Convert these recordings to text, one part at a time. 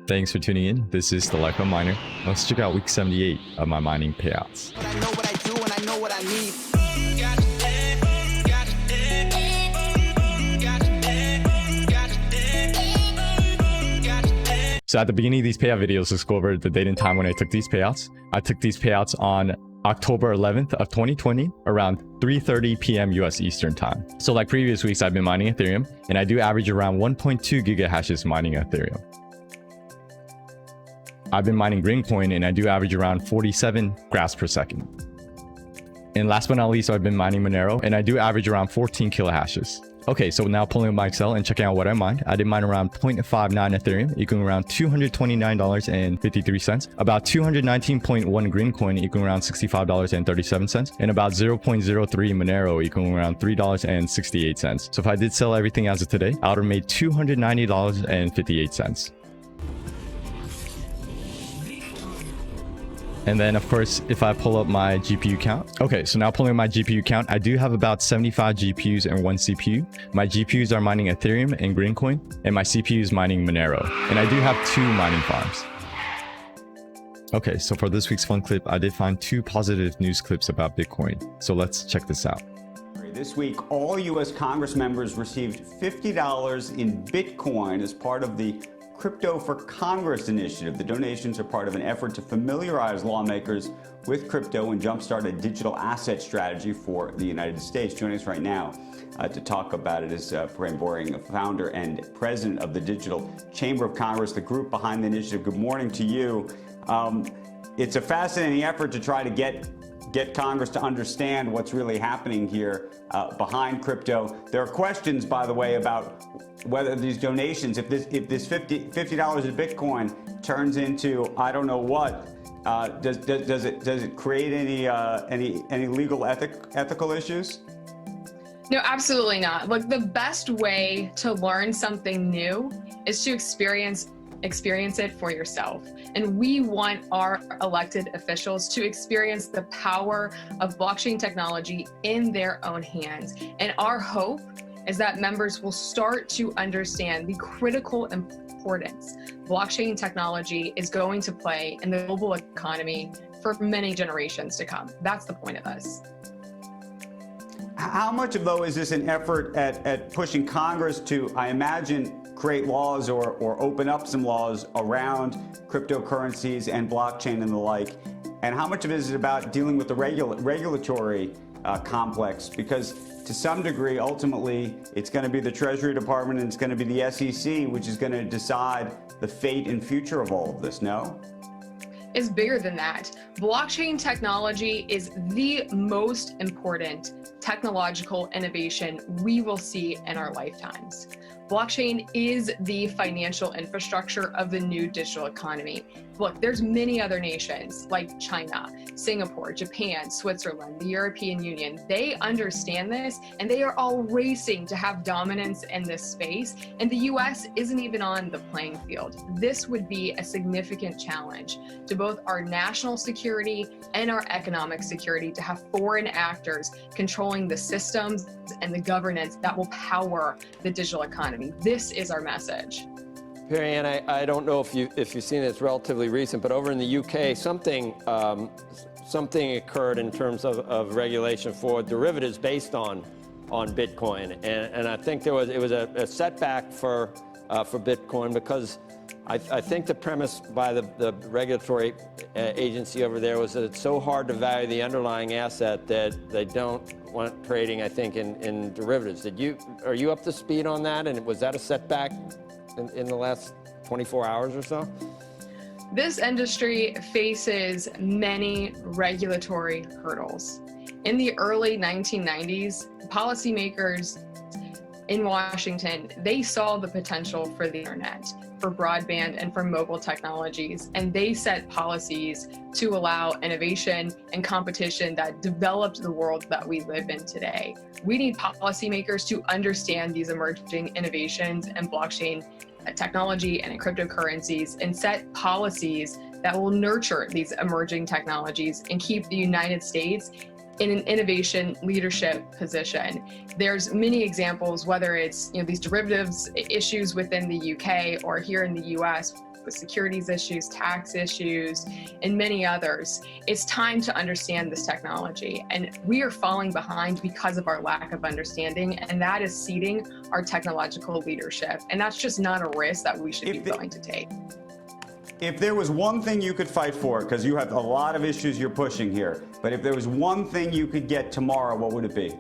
Thanks for tuning in. This is The Life of a Miner. Let's check out week 78 of my mining payouts. I know what I do and I know what I need. So at the beginning of these payout videos, let's go over the date and time when I took these payouts. I took these payouts on October 11th of 2020, around 3:30 p.m. US Eastern time. So like previous weeks, I've been mining Ethereum, and I do average around 1.2 gigahashes mining Ethereum. I've been mining Greencoin, and I do average around 47 graphs per second. And last but not least, I've been mining Monero, and I do average around 14 kilohashes. Okay, so now pulling up my Excel and checking out what I mined. I did mine around 0.59 Ethereum, equaling around $229.53, about 219.1 Greencoin, equaling around $65.37, and about 0.03 Monero, equaling around $3.68. So if I did sell everything as of today, I would have made $290.58. And then of course, if I pull up my GPU count. Okay, so now pulling up my GPU count, I do have about 75 GPUs and one CPU. My GPUs are mining Ethereum and Greencoin, and my CPU is mining Monero. And I do have 2 mining farms. Okay, so for this week's fun clip, I did find 2 positive news clips about Bitcoin. So let's check this out. This week, all U.S. Congress members received $50 in Bitcoin as part of the Crypto for Congress initiative. The donations are part of an effort to familiarize lawmakers with crypto and jumpstart a digital asset strategy for the United States. Joining us right now to talk about it is Prem Boring, founder and president of the Digital Chamber of Congress, the group behind the initiative. Good morning to you. It's a fascinating effort to try to get Congress to understand what's really happening here behind crypto. There are questions, by the way, about whether these donations, if this $50 in Bitcoin turns into I don't know what, does it create any legal ethical issues? No, absolutely not. Look, the best way to learn something new is to experience it for yourself. And we want our elected officials to experience the power of blockchain technology in their own hands. And our hope is that members will start to understand the critical importance blockchain technology is going to play in the global economy for many generations to come. That's the point of this. How much of, though, is this an effort at pushing Congress to, I imagine, create laws or open up some laws around cryptocurrencies and blockchain and the like? And how much of it is about dealing with the regulatory complex? Because to some degree, ultimately, it's going to be the Treasury Department and it's going to be the SEC, which is going to decide the fate and future of all of this, no? Is bigger than that. Blockchain technology is the most important technological innovation we will see in our lifetimes. Blockchain is the financial infrastructure of the new digital economy. Look, there's many other nations like China, Singapore, Japan, Switzerland, the European Union. They understand this and they are all racing to have dominance in this space. And the US isn't even on the playing field. This would be a significant challenge to both our national security and our economic security to have foreign actors controlling the systems and the governance that will power the digital economy. This is our message. Perry Ann, I don't know if you've seen it, it's relatively recent, but over in the UK, something occurred in terms of regulation for derivatives based on Bitcoin, and I think it was a setback for Bitcoin because I think the premise by the regulatory agency over there was that it's so hard to value the underlying asset that they don't want trading, I think, in derivatives. Are you up to speed on that? And was that a setback in the last 24 hours or so? This industry faces many regulatory hurdles. In the early 1990s, policymakers in Washington, they saw the potential for the internet, for broadband and for mobile technologies, and they set policies to allow innovation and competition that developed the world that we live in today. We need policymakers to understand these emerging innovations in blockchain technology and in cryptocurrencies and set policies that will nurture these emerging technologies and keep the United States in an innovation leadership position. There's many examples, whether it's these derivatives issues within the UK or here in the US, with securities issues, tax issues, and many others. It's time to understand this technology. And we are falling behind because of our lack of understanding, and that is ceding our technological leadership. And that's just not a risk that we should be willing to take. If there was one thing you could fight for, because you have a lot of issues you're pushing here, but if there was one thing you could get tomorrow, what would it be?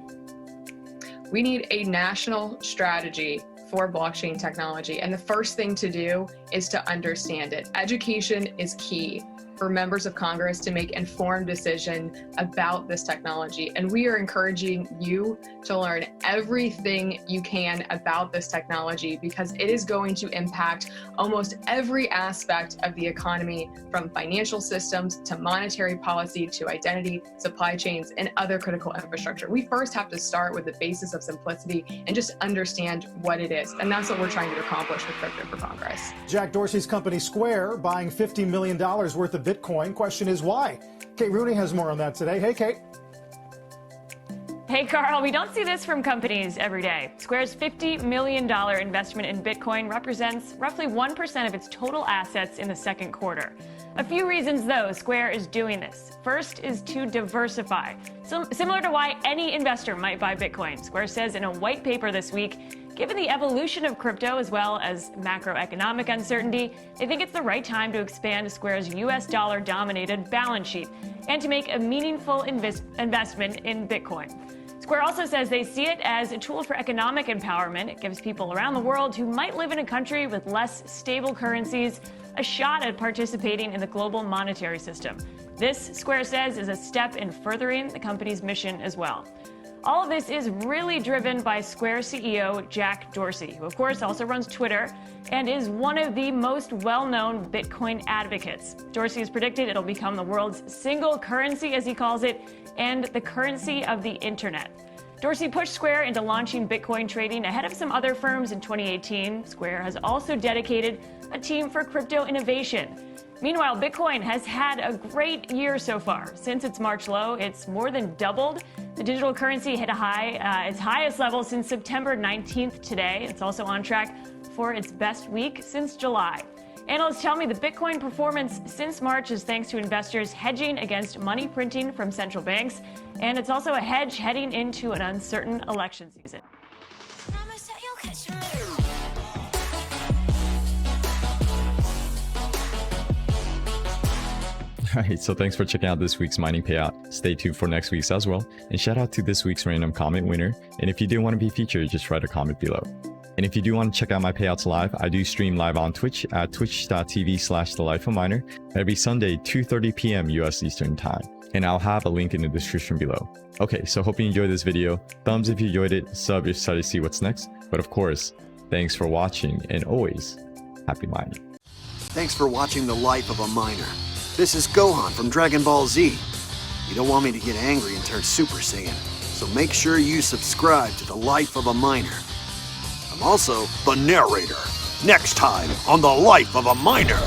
We need a national strategy for blockchain technology. And the first thing to do is to understand it. Education is key for members of Congress to make informed decision about this technology. And we are encouraging you to learn everything you can about this technology, because it is going to impact almost every aspect of the economy, from financial systems to monetary policy to identity, supply chains, and other critical infrastructure. We first have to start with the basis of simplicity and just understand what it is. And that's what we're trying to accomplish with Crypto for Congress. Jack Dorsey's company Square buying $50 million worth of Bitcoin. Question is why? Kate Rooney has more on that today. Hey, Kate. Hey, Carl, we don't see this from companies every day. Square's $50 million investment in Bitcoin represents roughly 1% of its total assets in the second quarter. A few reasons, though, Square is doing this. First is to diversify. So, similar to why any investor might buy Bitcoin, Square says in a white paper this week, given the evolution of crypto as well as macroeconomic uncertainty, they think it's the right time to expand Square's US dollar-dominated balance sheet and to make a meaningful investment in Bitcoin. Square also says they see it as a tool for economic empowerment. It gives people around the world who might live in a country with less stable currencies a shot at participating in the global monetary system. This, Square says, is a step in furthering the company's mission as well. All of this is really driven by Square CEO Jack Dorsey, who of course also runs Twitter and is one of the most well-known Bitcoin advocates. Dorsey has predicted it'll become the world's single currency, as he calls it, and the currency of the internet. Dorsey pushed Square into launching Bitcoin trading ahead of some other firms in 2018. Square has also dedicated a team for crypto innovation. Meanwhile, Bitcoin has had a great year so far. Since its March low, it's more than doubled. The digital currency hit its highest level since September 19th today. It's also on track for its best week since July. Analysts tell me the Bitcoin performance since March is thanks to investors hedging against money printing from central banks, and it's also a hedge heading into an uncertain election season. Alright, so thanks for checking out this week's mining payout. Stay tuned for next week's as well. And shout out to this week's random comment winner. And if you do want to be featured, just write a comment below. And if you do want to check out my payouts live, I do stream live on Twitch at twitch.tv/thelifeofaminer every Sunday, 2:30 p.m. US Eastern Time. And I'll have a link in the description below. Okay, so hope you enjoyed this video. Thumbs if you enjoyed it, sub if you decided to see what's next. But of course, thanks for watching, and always, happy mining. Thanks for watching The Life of a Miner. This is Gohan from Dragon Ball Z. You don't want me to get angry and turn Super Saiyan, so make sure you subscribe to The Life of a Miner. I'm also the narrator. Next time on The Life of a Miner.